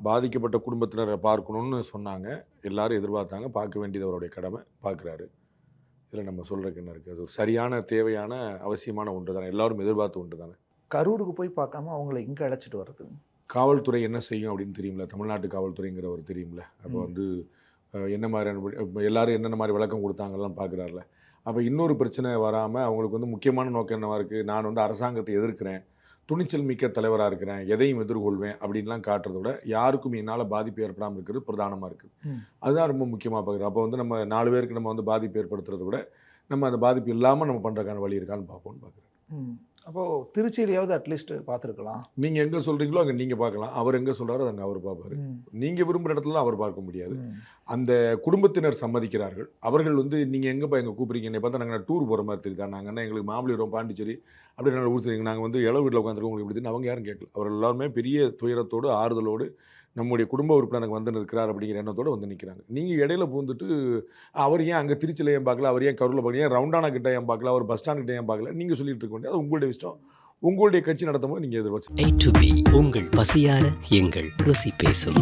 பாதிக்கப்பட்ட குடும்பத்தினரை பார்க்கணும்னு சொன்னாங்க. எல்லாரும் எதிர்பார்த்தாங்க. பார்க்க வேண்டியது அவருடைய கடமை. பார்க்குறாரு. இதில நம்ம சொல்றதுக்கு என்ன இருக்கு? அது ஒரு சரியான, தேவையான, அவசியமான ஒன்று தானே. எல்லாரும் எதிர்பார்த்த ஒன்று தானே. கரூருக்கு போய் பார்க்காம அவங்கள எங்க அழைச்சிட்டு வர்றது? காவல்துறை என்ன செய்யும் அப்படின்னு தெரியும்ல. தமிழ்நாட்டு காவல்துறைங்கிற ஒரு தெரியும்ல. அப்போ ம். வந்து என்ன மாதிரியான இப்ப எல்லாரும் என்னென்ன மாரி விளக்கம் குடுத்தாங்கலாம் பார்க்குறார்ல. அப்ப இன்னொரு பிரச்சனை வராம அவங்களுக்கு வந்து முக்கியமான நோக்கம் என்னவா இருக்கு? நான் வந்து அரசாங்கத்தை எதிர்க்கிறேன். துணிச்சல் மிக்க தலைவரா இருக்கிறேன். எதையும் எதிர்கொள்வேன் அப்படின்லாம் காட்டுறத விட, யாருக்கும் என்னால பாதிப்பு ஏற்படாம இருக்கிறது பிரதானமா இருக்கு. ம். அதுதான் ரொம்ப முக்கியமா பார்க்குறேன். அப்போ வந்து நம்ம 4 பேருக்கு நம்ம வந்து பாதிப்பு ஏற்படுத்துறத விட, நம்ம அந்த பாதிப்பு இல்லாம நம்ம பண்றதுக்கான வழி இருக்கான்னு பார்ப்போம்னு பார்க்குறேன். ம். அப்போ திருச்சியிலயாவது அட்லீஸ்ட் பார்த்துருக்கலாம். நீங்க எங்க சொல்றீங்களோ அங்க நீங்க பார்க்கலாம். அவர் எங்க சொல்றாரோ அங்க அவர் பார்ப்பாரு. ம். நீங்க விரும்புற இடத்துல அவர் பார்க்க முடியாது. ம். அந்த குடும்பத்தினர் சம்மதிக்கிறார்கள். அவர்கள் வந்து நீங்க எங்கப்பா எங்க கூப்பிடுறீங்க? என்னைய பார்த்தா நாங்க டூர் போற மாரி தெரியுதா? நாங்க என்ன எங்களுக்கு மாமல்லபுரம், பாண்டிச்சேரி அப்படி நல்ல ஊர் தெரியுங்க. நாங்க வந்து இளவு வீட்ல உட்காந்துருக்கோம் உங்களுக்கு எப்படி தெரியும்? அவங்க யாரும் கேட்கல. அவர்கள் எல்லாருமே பெரிய துயரத்தோடு, ஆறுதலோடு நம்முடைய குடும்ப உறுப்பினர் வந்து நிற்கிறார் அப்படிங்கிற எண்ணத்தோட வந்து நிக்கிறாங்க. நீங்க இடையில புகுந்துட்டு அவர் ஏன் அங்க திருச்சியில ஏன் பார்க்கல? அவர் ஏன் கரூர்ல பார்க்கல? ஏன் ரவுண்டானா கிட்ட ஏன் பார்க்கல? அவர் பஸ் ஸ்டாண்ட் கிட்ட ஏன் பார்க்கல? நீங்க சொல்லிட்டு இருக்க வேண்டியது. அது உங்களுடைய இஷ்டம். உங்களுடைய கட்சி நடத்தும்போது நீங்க எதிர்பார்த்து A to B உங்கள் பசியார எங்கள் ருசி பேசும்.